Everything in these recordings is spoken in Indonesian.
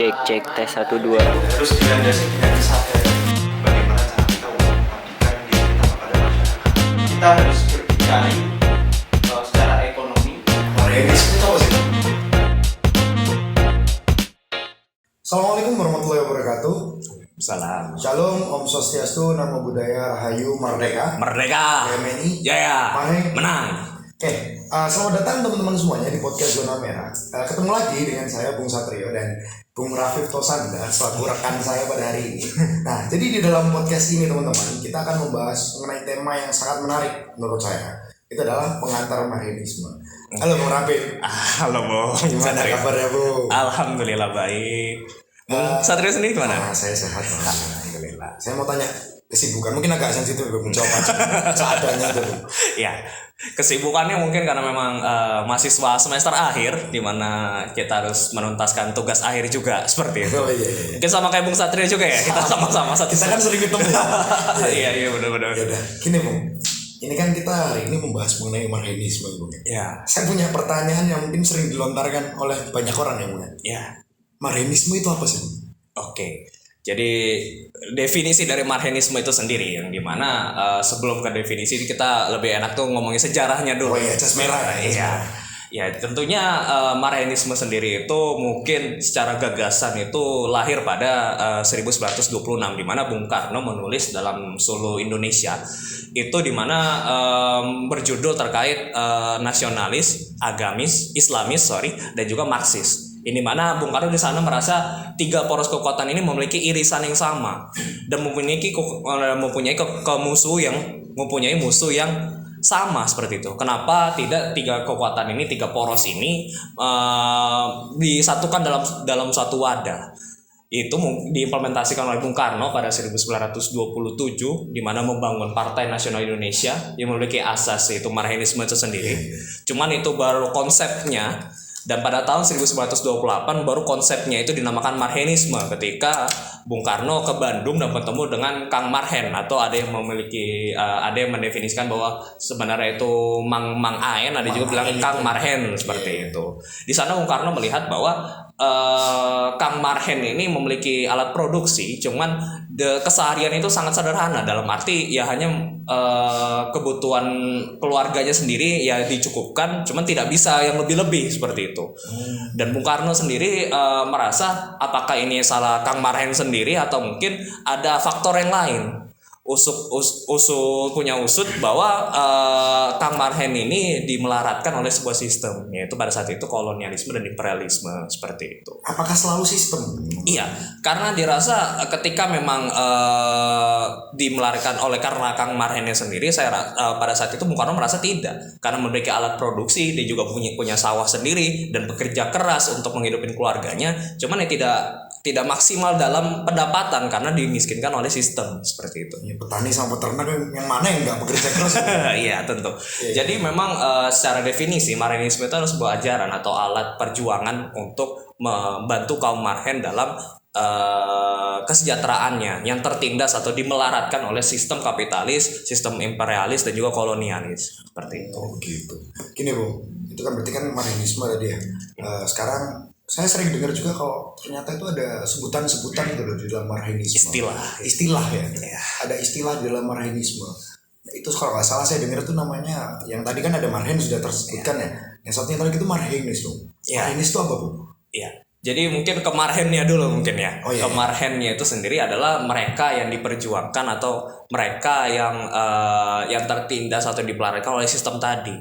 Cek tes 1 2. Terus dilandasi dengan kesadaran bagaimana cara kita untuk mengabdikan diri kita kepada masyarakat. Kita harus berdikari secara ekonomi. Realisme itu apa sih? Assalamualaikum warahmatullahi wabarakatuh. Salam. Shalom, Om Swastiastu, Namo Buddhaya, Rahayu, Merdeka. Merdeka. PMNI. Jaya. Maheng. Menang. Oke, selamat datang teman-teman semuanya di podcast Zona Merah. Ketemu lagi dengan saya Bung Satrio dan Bung Rafif Tosanda selaku rekan saya pada hari ini. Nah, jadi di dalam podcast ini teman-teman, kita akan membahas mengenai tema yang sangat menarik menurut saya. Itu adalah pengantar marhenisme. Halo Bung Rafif. Halo Bung. Gimana kabarnya Bung? Alhamdulillah baik. Bung Satrio sendiri gimana? Saya sehat. Alhamdulillah. Saya mau tanya kesibukan, mungkin agak sensitif Bung, jawab aja seadanya aja Bung. Ya, kesibukannya mungkin karena memang mahasiswa semester akhir, di mana kita harus menuntaskan tugas akhir juga seperti itu. Oh iya. Mungkin sama kayak Bung Satrio juga ya, kita sama-sama satu. Kita kan sering ketemu. Iya benar-benar. Ya udah, gini Bung. Ini kan kita hari ini membahas mengenai marhenisme Bung. Ya. Saya punya pertanyaan yang mungkin sering dilontarkan oleh banyak orang ya Bung. Ya. Marhenisme itu apa sih Bung? Oke. Jadi definisi dari marhenisme itu sendiri yang dimana sebelum ke definisi kita lebih enak tuh ngomongin sejarahnya dulu. Oh iya, jas merah. Iya. Ya tentunya marhenisme sendiri itu mungkin secara gagasan itu lahir pada 1926 di mana Bung Karno menulis dalam Solo Indonesia itu di mana berjudul terkait nasionalis, agamis, islamis dan juga marxis. Ini mana Bung Karno di sana merasa tiga poros kekuatan ini memiliki irisan yang sama dan mempunyai musuh yang sama seperti itu. Kenapa tidak tiga kekuatan ini, tiga poros ini disatukan dalam suatu wadah? Itu diimplementasikan oleh Bung Karno pada 1927 di mana membangun Partai Nasional Indonesia yang memiliki asas yaitu marhenisme itu sendiri. Cuman itu baru konsepnya. Dan pada tahun 1928 baru konsepnya itu dinamakan marhenisme ketika Bung Karno ke Bandung dan bertemu dengan Kang Marhen atau ada yang mendefinisikan bahwa sebenarnya itu Mang Aen, ada juga bilang Kang Marhen seperti itu. Di sana Bung Karno melihat bahwa Kang Marhen ini memiliki alat produksi, cuman keseharian itu sangat sederhana dalam arti ya hanya kebutuhan keluarganya sendiri ya dicukupkan, cuman tidak bisa yang lebih-lebih seperti itu. Dan Bung Karno sendiri merasa apakah ini salah Kang Marhen sendiri atau mungkin ada faktor yang lain. Punya usut bahwa Kang Marhen ini dimelaratkan oleh sebuah sistem, yaitu pada saat itu kolonialisme dan imperialisme seperti itu. Apakah selalu sistem? Iya, karena dirasa ketika memang dimelaratkan karena Kang Marhennya sendiri, pada saat itu Bung Karno merasa tidak, karena memiliki alat produksi, dia juga punya sawah sendiri dan bekerja keras untuk menghidupin keluarganya, cuman ya tidak maksimal dalam pendapatan karena dimiskinkan oleh sistem seperti itu. Ya, petani sama peternak yang mana yang nggak bekerja keras? Iya tentu. Jadi memang secara definisi marhenisme itu adalah sebuah ajaran atau alat perjuangan untuk membantu kaum marhen dalam kesejahteraannya yang tertindas atau dimelaratkan oleh sistem kapitalis, sistem imperialis dan juga kolonialis seperti itu. Oh gitu. Gini Bung, itu kan berarti kan marhenisme tadi ya. Sekarang saya sering dengar juga kalau ternyata itu ada sebutan-sebutan gitu loh di dalam marhenisme. Istilah ya. Ada istilah di dalam marhenisme. Itu kalau nggak salah saya dengar itu namanya, yang tadi kan ada marhen sudah tersebutkan ya. Yang satunya tadi itu marhenis Bung. Marhenis itu apa Bung? Iya. Jadi mungkin ke marhennya dulu mungkin ya. Oh, iya. Ke marhennya itu sendiri adalah mereka yang diperjuangkan atau mereka yang tertindas atau dipelaratkan oleh sistem tadi.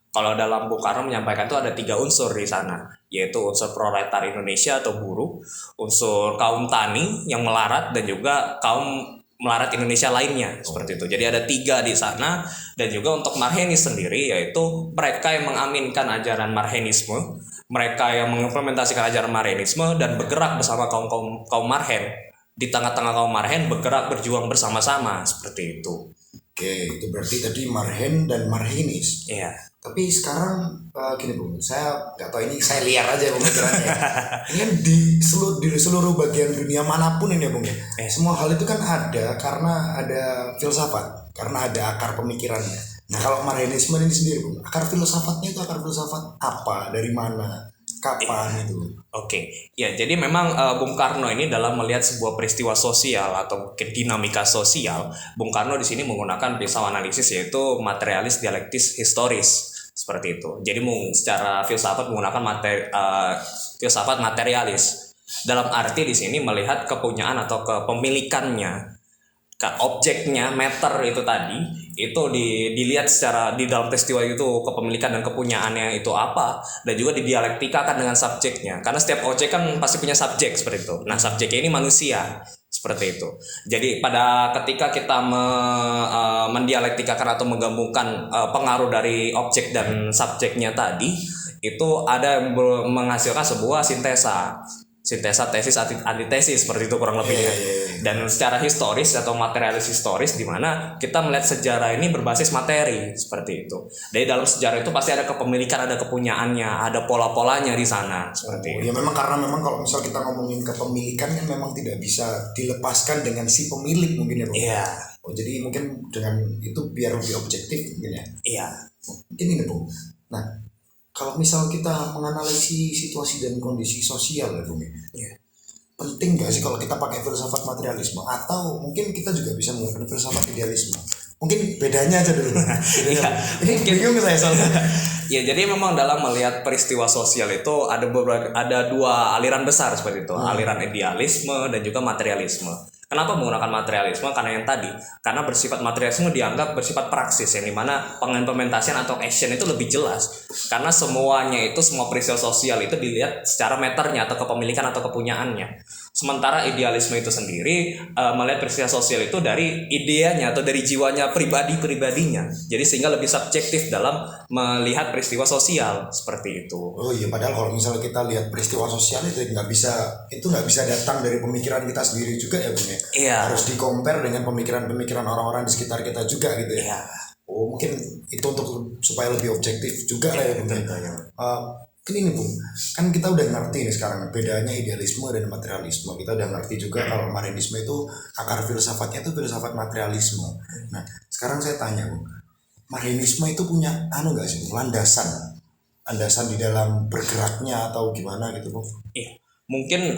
Kalau dalam Bung Karno menyampaikan itu ada 3 unsur di sana, yaitu unsur proletar Indonesia atau buruh, unsur kaum tani yang melarat, dan juga kaum melarat Indonesia lainnya seperti itu. Jadi ada 3 di sana. Dan juga untuk marhenis sendiri yaitu mereka yang mengaminkan ajaran marhenisme, mereka yang mengimplementasikan ajaran marhenisme dan bergerak bersama kaum marhen. Di tengah-tengah kaum marhen bergerak berjuang bersama-sama seperti itu. Oke, itu berarti tadi marhen dan marhenis. Iya. Tapi sekarang gini Bung, saya nggak tahu, ini saya liar aja pemikirannya. Ini kan di seluruh bagian dunia manapun ini ya Bung ya. Semua hal itu kan ada karena ada filsafat, karena ada akar pemikirannya. Nah kalau marhenisme ini sendiri Bung, akar filsafatnya itu akar filsafat apa? Dari mana? kapan itu? Oke, ya jadi memang Bung Karno ini dalam melihat sebuah peristiwa sosial atau mungkin dinamika sosial, Bung Karno di sini menggunakan pisau analisis yaitu materialis dialektis historis seperti itu. Jadi secara filsafat menggunakan filsafat materialis. Dalam arti di sini melihat kepunyaan atau kepemilikannya, objeknya, meter itu tadi, itu dilihat secara di dalam peristiwa itu kepemilikan dan kepunyaannya itu apa, dan juga didialektikakan dengan subjeknya. Karena setiap objek kan pasti punya subjek seperti itu. Nah, subjeknya ini manusia seperti itu. Jadi pada ketika kita mendialektikakan atau menggabungkan pengaruh dari objek dan subjeknya tadi, itu ada yang menghasilkan sebuah sintesa tesis antitesis seperti itu kurang lebihnya. Dan secara historis atau materialis historis di mana kita melihat sejarah ini berbasis materi seperti itu. Dari dalam sejarah itu pasti ada kepemilikan, ada kepunyaannya, ada pola-polanya di sana seperti itu. Ya memang karena memang kalau misal kita ngomongin kepemilikan kan memang tidak bisa dilepaskan dengan si pemilik mungkin ya Bang. Iya. Jadi mungkin dengan itu biar lebih objektif mungkin ya. Iya. Mungkin ini Bung. Nah, kalau misal kita menganalisis situasi dan kondisi sosial ya Bung, penting nggak sih kalau kita pakai filsafat materialisme, atau mungkin kita juga bisa menggunakan filsafat idealisme? Mungkin bedanya aja dulu. Ini bingung saya soalnya. Ya, jadi memang dalam melihat peristiwa sosial itu ada dua aliran besar seperti itu, aliran idealisme dan juga materialisme. Kenapa menggunakan materialisme? Karena yang tadi, karena bersifat materialisme dianggap bersifat praksis, yang dimana pengimplementasian atau action itu lebih jelas. Karena semua peristiwa sosial itu dilihat secara meternya atau kepemilikan atau kepunyaannya. Sementara idealisme itu sendiri melihat peristiwa sosial itu dari ideanya atau dari jiwanya pribadinya. Jadi sehingga lebih subjektif dalam melihat peristiwa sosial seperti itu. Oh iya, padahal kalau misalnya kita lihat peristiwa sosial itu nggak bisa datang dari pemikiran kita sendiri juga ya Bung ya. Iya. Harus di-compare dengan pemikiran-pemikiran orang-orang di sekitar kita juga gitu ya. Iya. Oh mungkin itu untuk supaya lebih objektif juga lah ya Bung. Ini Bung, kan kita udah ngerti nih sekarang bedanya idealisme dan materialisme. Kita udah ngerti juga kalau marinisme itu akar filsafatnya itu filsafat materialisme. Nah sekarang saya tanya Bung, marinisme itu punya nggak sih landasan di dalam bergeraknya atau gimana gitu Bung? Iya. Mungkin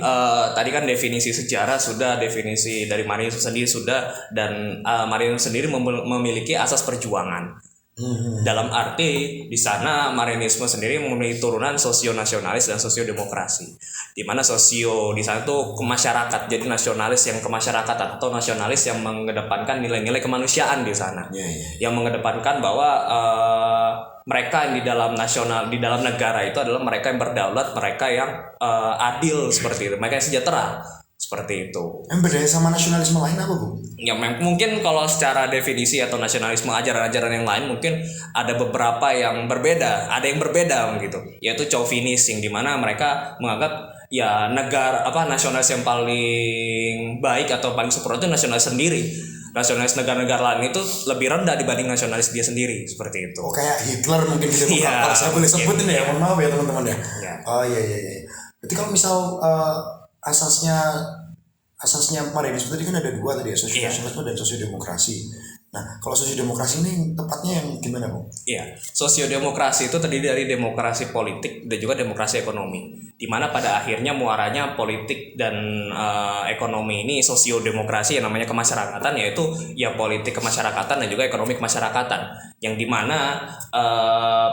tadi kan definisi sejarah sudah, definisi dari marinisme sendiri sudah, dan marinisme sendiri memiliki asas perjuangan. Dalam arti di sana marinisme sendiri memiliki turunan sosio-nasionalis dan sosio-demokrasi. Di mana sosio di sana tuh ke masyarakat, jadi nasionalis yang ke masyarakat atau nasionalis yang mengedepankan nilai-nilai kemanusiaan di sana. Yang mengedepankan bahwa mereka yang di dalam negara itu adalah mereka yang berdaulat, mereka yang adil seperti itu, mereka yang sejahtera seperti itu. Yang bedanya sama nasionalisme lain apa Bu? Ya mungkin kalau secara definisi atau nasionalisme ajaran-ajaran yang lain mungkin ada beberapa yang berbeda, ada yang berbeda gitu, yaitu chauvinis yang dimana mereka menganggap ya nasionalis yang paling baik atau paling sempurna itu nasionalis sendiri. Nasionalis negara-negara lain itu lebih rendah dibanding nasionalis dia sendiri seperti itu. Oh kayak Hitler mungkin gitu. Kalau saya boleh sebut ini ya, mohon maaf ya teman-teman ya. Oh iya. Berarti kalau misal asasnya marinisme tadi kan ada dua tadi ya, sosio-nasionalisme dan sosiodemokrasi. Nah kalau sosiodemokrasi ini tepatnya yang gimana Bung? Iya, sosiodemokrasi itu terdiri dari demokrasi politik dan juga demokrasi ekonomi, di mana pada akhirnya muaranya politik dan ekonomi ini sosiodemokrasi yang namanya kemasyarakatan, yaitu ya politik kemasyarakatan dan juga ekonomi kemasyarakatan, yang dimana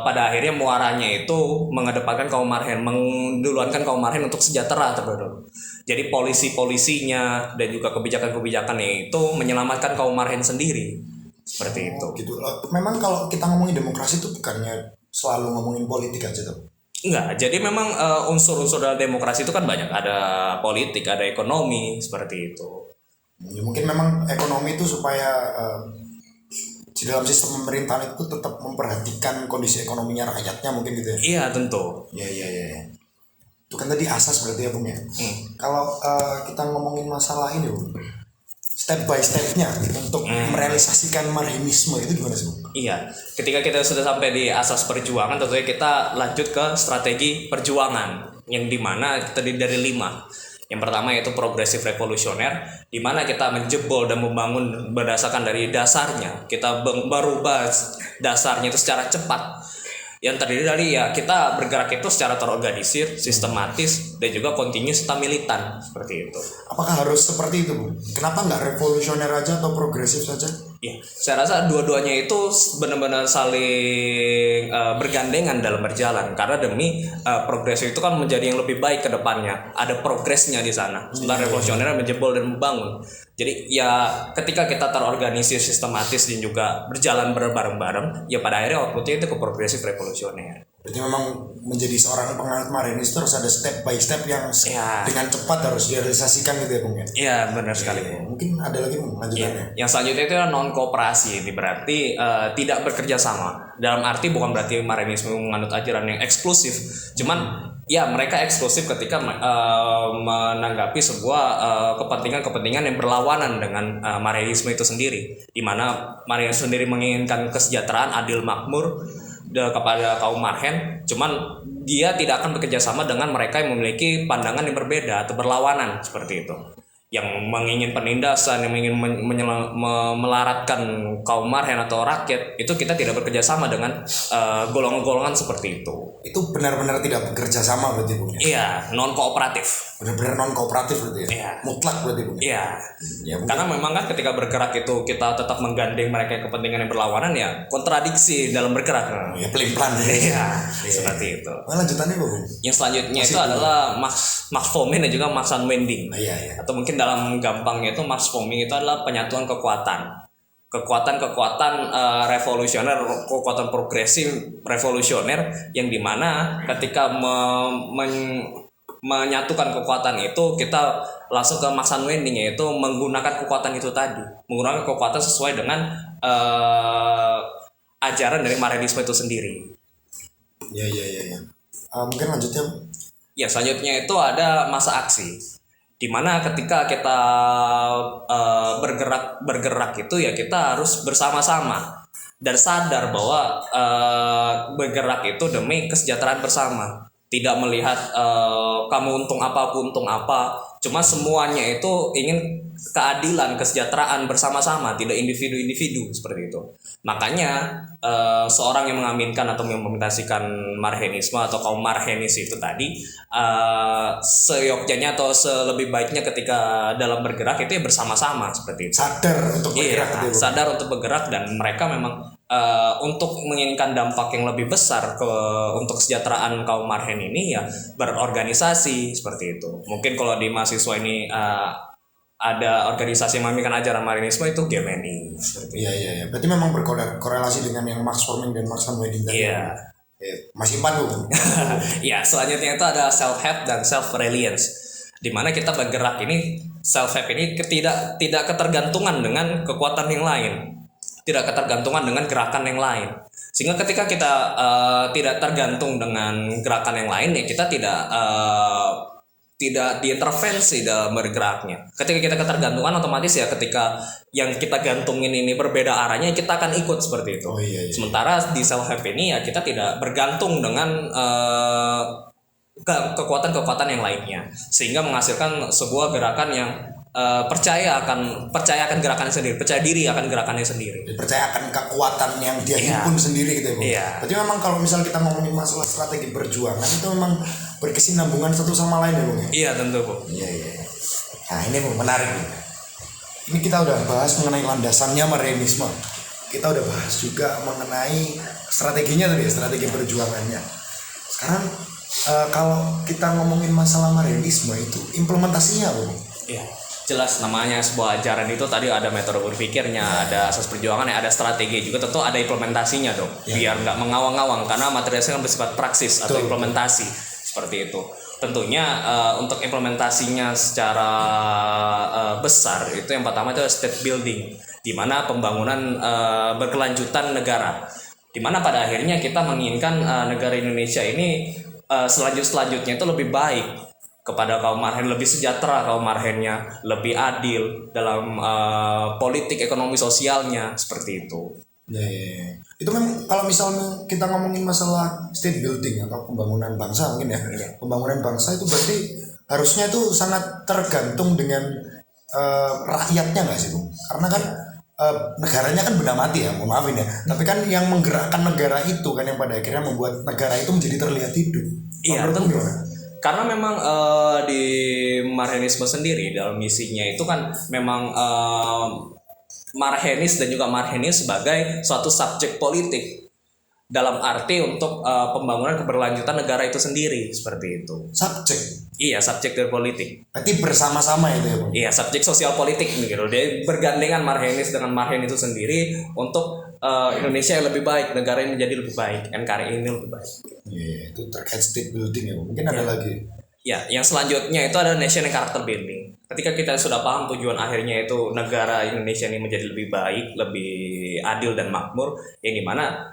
pada akhirnya muaranya itu mengedepankan kaum marhen, menduluankan kaum marhen untuk sejahtera terlebih dahulu. Jadi polisi-polisinya dan juga kebijakan-kebijakannya itu menyelamatkan kaum marhen sendiri. Seperti itu. Gitu. Memang kalau kita ngomongin demokrasi itu bukannya selalu ngomongin politik aja tuh? Enggak, jadi memang unsur-unsur dalam demokrasi itu kan banyak. Ada politik, ada ekonomi, seperti itu. Ya, mungkin memang ekonomi itu supaya di dalam sistem pemerintahan itu tetap memperhatikan kondisi ekonominya rakyatnya mungkin gitu ya? Iya, tentu. Iya. Itu kan tadi asas berarti ya Bung ya. Kalau kita ngomongin masalah ini Bung, step by stepnya untuk merealisasikan marinisme itu gimana sih Bung? Iya, ketika kita sudah sampai di asas perjuangan, tentunya kita lanjut ke strategi perjuangan yang dimana terdiri dari 5. Yang pertama yaitu progresif revolusioner, di mana kita menjebol dan membangun berdasarkan dari dasarnya, kita berubah dasarnya itu secara cepat. yang terdiri dari ya kita bergerak itu secara terorganisir, sistematis, dan juga continuous serta militan seperti itu. Apakah harus seperti itu, Bung? Kenapa nggak revolusioner aja atau progresif saja? Ya, saya rasa dua-duanya itu benar-benar saling bergandengan dalam berjalan karena demi progresif itu kan menjadi yang lebih baik ke depannya. Ada progresnya di sana. Sementara revolusioner menjebol dan membangun. Jadi ya ketika kita terorganisir, sistematis dan juga berjalan bareng-bareng, ya pada akhirnya outputnya itu ke progresif revolusioner. Berarti memang menjadi seorang penganut Marianis terus ada step by step yang dengan cepat harus direalisasikan gitu ya, Bung ya? Iya, benar sekali. Mungkin ada lagi, Bung, lanjutannya. Yang selanjutnya itu non kooperasi. Ini berarti tidak bekerja sama. Dalam arti bukan berarti Marianisme menganut ajaran yang eksklusif. Cuman ya mereka eksklusif ketika menanggapi sebuah kepentingan-kepentingan yang berlawanan dengan Marianisme itu sendiri. Di mana Marianisme sendiri menginginkan kesejahteraan adil makmur kepada kaum marhen, cuman dia tidak akan bekerja sama dengan mereka yang memiliki pandangan yang berbeda atau berlawanan seperti itu, yang ingin penindasan, yang ingin melaratkan kaum marhen atau rakyat. Itu kita tidak bekerja sama dengan golongan-golongan seperti itu. Itu benar-benar tidak bekerja sama berarti, Bung? Iya, non kooperatif. Benar-benar non kooperatif berarti ya? Iya. Mutlak berarti, Bung? Iya. Ya, karena memang kan ketika bergerak itu kita tetap menggandeng mereka yang kepentingan yang berlawanan, ya kontradiksi dalam bergerak. Ya pelin-pelan. Iya, seperti itu. Lanjutannya, Bung? Yang selanjutnya itu adalah Max Foming dan juga Max Unwinding. Iya. Atau mungkin dalam gampangnya itu Max Foming itu adalah penyatuan kekuatan revolusioner, kekuatan progresif revolusioner, yang dimana ketika menyatukan kekuatan itu kita langsung ke Max Unwinding, yaitu menggunakan kekuatan itu tadi, menggunakan kekuatan sesuai dengan ajaran dari Marianisme itu sendiri. Iya. Mungkin lanjutnya. Ya, selanjutnya itu ada masa aksi. Dimana ketika kita bergerak itu ya kita harus bersama-sama dan sadar bahwa bergerak itu demi kesejahteraan bersama, tidak melihat kamu untung apa, aku untung apa, cuma semuanya itu ingin keadilan, kesejahteraan bersama-sama, tidak individu-individu seperti itu. Makanya seorang yang mengaminkan atau mengimplementasikan Marhenisme atau kaum Marhenis itu tadi, seyogyanya atau selebih baiknya ketika dalam bergerak itu ya bersama-sama seperti itu. Sadar untuk bergerak. Iya, sadar untuk bergerak, dan mereka memang untuk menginginkan dampak yang lebih besar untuk kesejahteraan kaum marhen ini ya berorganisasi seperti itu. Mungkin kalau di mahasiswa ini ada organisasi yang memikirkan ajaran Marianisme itu GMNI. Iya. Berarti memang berkorelasi dengan yang Max Foming dan Max Unwinding tadi. Iya. Masih Bung. Ya, selanjutnya itu ada self help dan self reliance. Di mana kita bergerak ini, self help ini tidak ketergantungan dengan kekuatan yang lain, tidak ketergantungan dengan gerakan yang lain. Sehingga ketika kita tidak tergantung dengan gerakan yang lain, ya kita tidak diintervensi dalam bergeraknya. Ketika kita ketergantungan, otomatis ya ketika yang kita gantungin ini berbeda arahnya, kita akan ikut seperti itu. Iya. Sementara di self help ini ya kita tidak bergantung dengan kekuatan-kekuatan yang lainnya, sehingga menghasilkan sebuah gerakan yang percaya akan gerakannya sendiri, percaya diri akan gerakannya sendiri, percaya akan kekuatan yang dia himpun sendiri gitu ya, Bung. Iya. Berarti memang kalau misal kita ngomongin masalah strategi perjuangan itu memang berkesinambungan satu sama lain ya, Bung. Iya, tentu, Bu. Iya. Nah, ini Bung, menarik. Ini kita udah bahas mengenai landasannya Marianisme. Kita udah bahas juga mengenai strateginya tadi, strategi perjuangannya. Sekarang kalau kita ngomongin masalah Marianisme itu implementasinya, Bung. Iya. Jelas, namanya sebuah ajaran itu tadi ada metode berpikirnya, ada asas perjuangan, ada strategi juga, tentu ada implementasinya dong. Biar nggak mengawang-awang, karena materialisme kan bersifat praksis atau implementasi seperti itu. Tentunya untuk implementasinya secara besar itu yang pertama itu state building, di mana pembangunan berkelanjutan negara, di mana pada akhirnya kita menginginkan negara Indonesia ini selanjutnya itu lebih baik kepada kaum marhen, lebih sejahtera kaum marhennya, lebih adil dalam politik ekonomi sosialnya seperti itu. Ya. Itu memang kalau misalnya kita ngomongin masalah state building atau pembangunan bangsa mungkin ya. Pembangunan bangsa itu berarti harusnya itu sangat tergantung dengan rakyatnya nggak sih, Bung? Karena kan negaranya kan benda mati ya, mohon maafin ya. Tapi kan yang menggerakkan negara itu kan yang pada akhirnya membuat negara itu menjadi terlihat hidup. Iya, tentu. Karena memang di Marhenisme sendiri dalam misinya itu kan memang Marhenis dan juga Marhenis sebagai suatu subjek politik dalam arti untuk pembangunan keberlanjutan negara itu sendiri, seperti itu. Subjek. Iya, subjek dari politik. Berarti bersama-sama itu ya, Bung? Iya, subjek sosial politik gitu. Dia bergandengan Marhenis dengan Marhen itu sendiri untuk Indonesia yang lebih baik, negara yang menjadi lebih baik, NKRI ini lebih baik. Iya, itu terkait state building ya, Bung. Mungkin ada lagi. Ya, yang selanjutnya itu ada national character building. Ketika kita sudah paham tujuan akhirnya itu negara Indonesia ini menjadi lebih baik, lebih adil dan makmur, yang dimana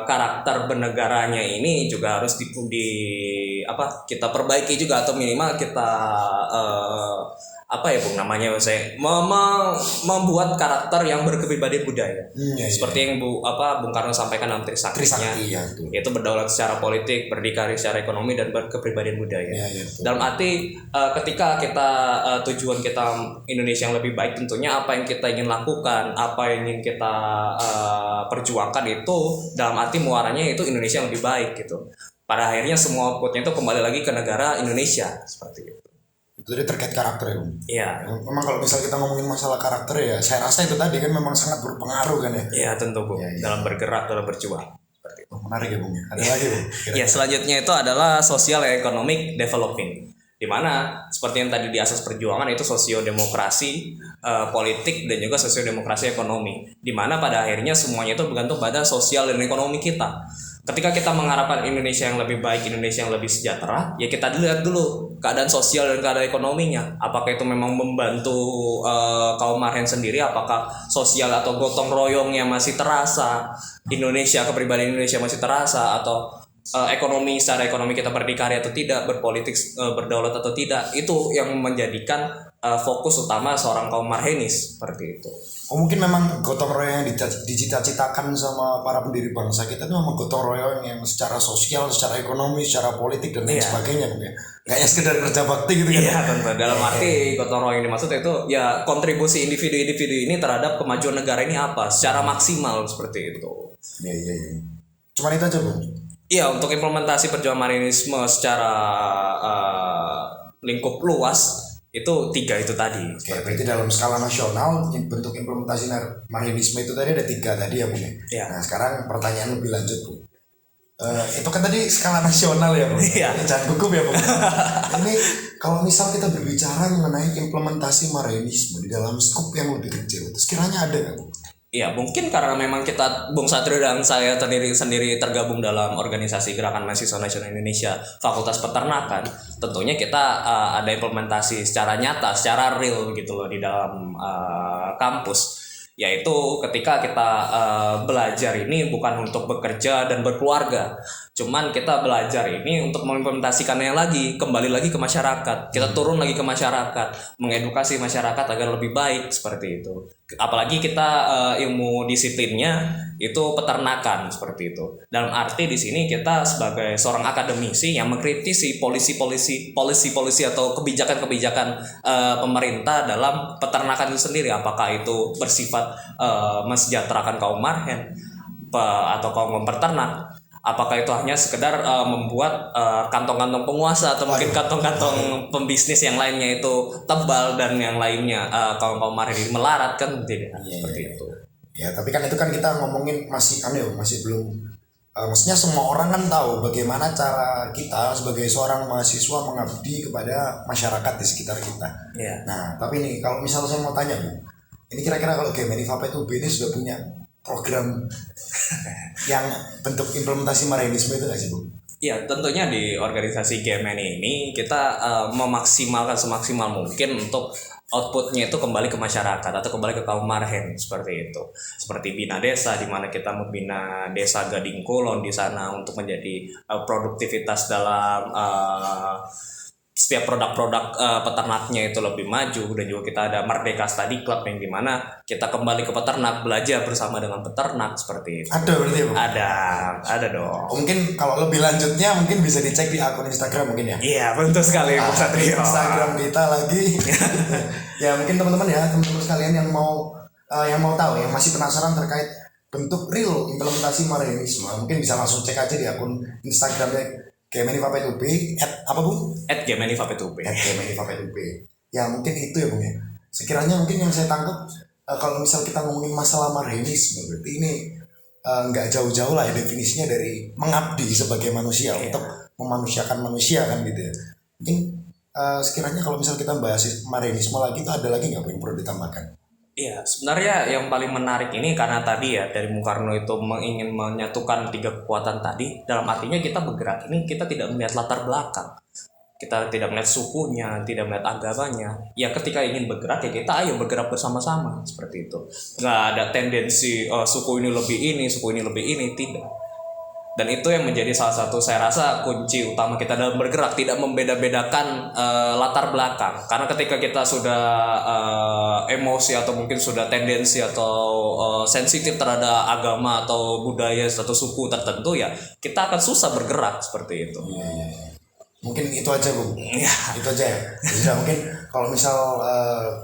karakter bernegaranya ini juga harus kita perbaiki juga, atau minimal kita Bung namanya saya membuat karakter yang berkepribadian budaya. Seperti yang Bung Karno sampaikan dalam Trisaktinya, yaitu berdaulat secara politik, berdikari secara ekonomi, dan berkepribadian budaya. Dalam arti ketika kita tujuan kita Indonesia yang lebih baik, tentunya apa yang kita ingin lakukan, apa yang ingin kita perjuangkan itu dalam arti muaranya itu Indonesia yang lebih baik gitu. Pada akhirnya semua outputnya itu kembali lagi ke negara Indonesia, seperti itu. Itu tadi terkait karakter ya, Bung? Iya. Memang kalau misal kita ngomongin masalah karakter ya, saya rasa itu tadi kan memang sangat berpengaruh kan ya. Iya, tentu, Bung. Dalam bergerak, dalam berjuang. Seperti itu. Menarik ya, Bung. Ada lagi, Bung? Ya, selanjutnya itu adalah social economic developing. Di mana seperti yang tadi di asas perjuangan itu sosiodemokrasi politik dan juga sosiodemokrasi ekonomi. Di mana pada akhirnya semuanya itu bergantung pada sosial dan ekonomi kita. Ketika kita mengharapkan Indonesia yang lebih baik, Indonesia yang lebih sejahtera, ya kita lihat dulu keadaan sosial dan keadaan ekonominya. Apakah itu memang membantu kaum Marhen sendiri? Apakah sosial atau gotong royongnya masih terasa? Indonesia, kepribadian Indonesia masih terasa? Atau ekonomi, secara ekonomi kita berdikari atau tidak, berpolitik berdaulat atau tidak? Itu yang menjadikan fokus utama seorang kaum Marhenis, seperti itu. Mungkin memang gotong royong yang dicita-citakan sama para pendiri bangsa kita itu memang gotong royong yang secara sosial, secara ekonomi, secara politik dan lain sebagainya, Bung ya. Kayaknya sekedar kerja bakti gitu kan. Iya, tentu. Dalam arti gotong royong yang dimaksud itu ya kontribusi individu-individu ini terhadap kemajuan negara ini apa secara maksimal, seperti itu. Iya. Cuman itu aja, Bung. Iya, untuk implementasi perjuangan Marhenisme secara lingkup luas itu 3 itu tadi. Oke, berarti dalam skala nasional bentuk implementasi Marhenisme itu tadi ada 3 tadi ya, Bung ya. Nah, sekarang pertanyaan lebih lanjut, Bung. Itu kan tadi skala nasional ya, Bung. Jangan gugup ya, Bung. Ini kalau misal kita berbicara mengenai implementasi Marhenisme di dalam skop yang lebih kecil, itu sekiranya ada nggak, Bung? Ya, mungkin karena memang kita, Bung Satrio dan saya sendiri tergabung dalam organisasi Gerakan Mahasiswa Nasional Indonesia Fakultas Peternakan, tentunya kita ada implementasi secara nyata, secara real gitu loh di dalam kampus. Yaitu ketika kita belajar ini bukan untuk bekerja dan berkeluarga, cuman kita belajar ini untuk mengimplementasikannya lagi, kembali lagi ke masyarakat. Kita turun lagi ke masyarakat, mengedukasi masyarakat agar lebih baik, seperti itu. Apalagi kita ilmu disiplinnya itu peternakan, seperti itu. Dalam arti di sini kita sebagai seorang akademisi yang mengkritisi polisi atau kebijakan-kebijakan pemerintah dalam peternakan itu sendiri, apakah itu bersifat mensejahterakan kaum Marhen atau kaum peternak, apakah itu hanya sekedar membuat kantong-kantong penguasa atau mungkin kantong-kantong pembisnis yang lainnya itu tebal dan yang lainnya kaum Marhen ini melarat, kan tidak seperti itu. Ya, tapi kan itu kan kita ngomongin masih belum maksudnya semua orang kan tahu bagaimana cara kita sebagai seorang mahasiswa mengabdi kepada masyarakat di sekitar kita. Nah, tapi nih kalau misalnya saya mau tanya, Bu, ini kira-kira kalau GMNI FAPE itu ini sudah punya program yang bentuk implementasi Marhenisme itu nggak sih, Bu? Ya, tentunya di organisasi GMNI ini kita memaksimalkan semaksimal mungkin untuk outputnya itu kembali ke masyarakat atau kembali ke kaum Marhen, seperti itu. Seperti Bina Desa, di mana kita membina desa Gading Kulon di sana untuk menjadi produktivitas dalam setiap produk-produk peternaknya itu lebih maju. Dan juga kita ada Merdeka Study Club yang dimana kita kembali ke peternak, belajar bersama dengan peternak, seperti itu. Ada berarti ya, Bang? Ada dong. Mungkin kalau lebih lanjutnya mungkin bisa dicek di akun Instagram mungkin ya. Iya, betul sekali, Bung Satrio. Instagram kita lagi. Ya mungkin teman-teman sekalian yang mau yang mau tahu, yang masih penasaran terkait bentuk real implementasi Marhenisme, mungkin bisa langsung cek aja di akun Instagramnya Gemenivapetub, apa Bung? @gemenivapetub. @gemenivapetub. Ya mungkin itu ya Bung ya. Sekiranya mungkin yang saya tangkap kalau misal kita ngomongin masalah Marhenisme, berarti ini nggak jauh-jauh lah ya definisinya dari mengabdi sebagai manusia untuk memanusiakan manusia kan gitu ya. Mungkin sekiranya kalau misal kita bahas Marhenisme lagi itu ada lagi nggak yang perlu ditambahkan? Iya, sebenarnya yang paling menarik ini karena tadi ya dari Bung Karno itu ingin menyatukan 3 kekuatan tadi. Dalam artinya kita bergerak ini kita tidak melihat latar belakang, kita tidak melihat sukunya, tidak melihat agamanya. Ya ketika ingin bergerak ya kita ayo bergerak bersama-sama seperti itu. Nggak ada tendensi suku ini lebih ini, suku ini lebih ini, tidak. Dan itu yang menjadi salah satu saya rasa kunci utama kita dalam bergerak, tidak membeda-bedakan latar belakang. Karena ketika kita sudah emosi atau mungkin sudah tendensi atau sensitif terhadap agama atau budaya atau suku tertentu ya kita akan susah bergerak seperti itu. Mungkin itu aja Bung. Itu aja ya. Sudah mungkin kalau misal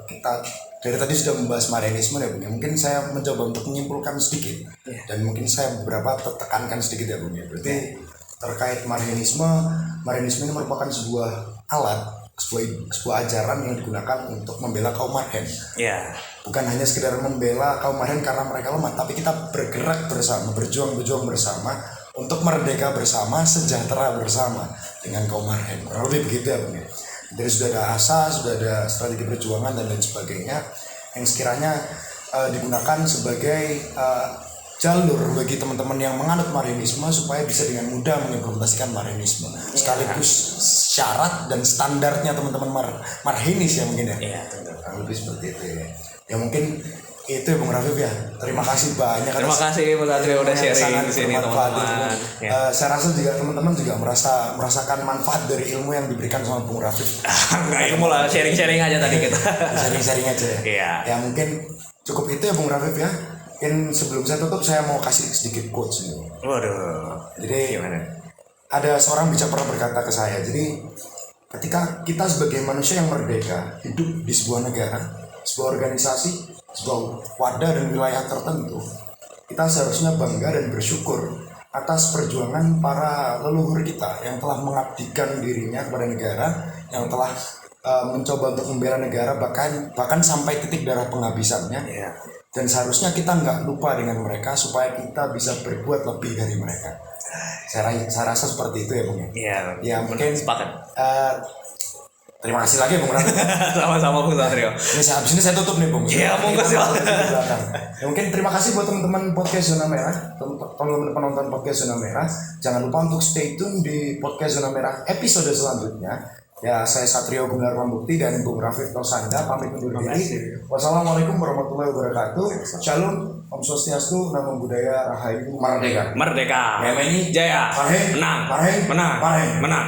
kita dari tadi sudah membahas Marhenisme ya Bung ya. Mungkin saya mencoba untuk menyimpulkan sedikit dan mungkin saya beberapa tekankan sedikit ya Bung ya. Berarti terkait Marhenisme ini merupakan sebuah alat, sebuah ajaran yang digunakan untuk membela kaum Marhen. Bukan hanya sekedar membela kaum Marhen karena mereka lemah, tapi kita bergerak bersama, berjuang bersama untuk merdeka bersama, sejahtera bersama dengan kaum Marhen. Kurang lebih begitu ya Bung ya. Jadi sudah ada asas, sudah ada strategi perjuangan dan lain sebagainya yang sekiranya digunakan sebagai jalur bagi teman-teman yang menganut Marhenisme supaya bisa dengan mudah mengimplementasikan Marhenisme. Sekaligus syarat dan standarnya teman-teman Marhenis ya mungkin ya. Lebih seperti itu ya. Ya mungkin itu ya Bung Rafif ya. Terima kasih banyak. Terima kasih Bung Satrio udah sharing di sini teman-teman. Saya rasa juga teman-teman juga merasakan manfaat dari ilmu yang diberikan sama Bung Rafif. Enggak, itu mulai sharing-sharing aja tadi kita. Sharing aja ya. Iya. Ya mungkin cukup itu ya Bung Rafif ya. Mungkin sebelum saya tutup saya mau kasih sedikit quotes nih. Waduh. Jadi gimana? Ada seorang bijak pernah berkata ke saya. Jadi ketika kita sebagai manusia yang merdeka hidup di sebuah negara, sebuah organisasi, sebuah wadah dan wilayah tertentu, kita seharusnya bangga dan bersyukur atas perjuangan para leluhur kita yang telah mengabdikan dirinya kepada negara, yang telah mencoba untuk membela negara bahkan sampai titik darah penghabisannya. Dan seharusnya kita nggak lupa dengan mereka supaya kita bisa berbuat lebih dari mereka. Saya rasa seperti itu ya Bung. Ya mungkin sepakat. Terima kasih lagi Bung Raffi. Sama-sama Bung Satrio. Ini habis ini saya tutup nih Bung. Iya Bung kasih. Ya, mungkin terima kasih buat teman-teman podcast Zona Merah, teman-teman penonton podcast Zona Merah. Jangan lupa untuk stay tune di podcast Zona Merah episode selanjutnya. Ya, saya Satrio Gunawan Bukti dan Bung Rafif Tosanda pamit undur diri. Wassalamualaikum warahmatullahi wabarakatuh. Shalom, Om Swastiastu, Namo Buddhaya, Rahayu, Merdeka. Merdeka. Gemeni Jaya. Marhen. Menang. Marhen. Menang. Marhen. Menang.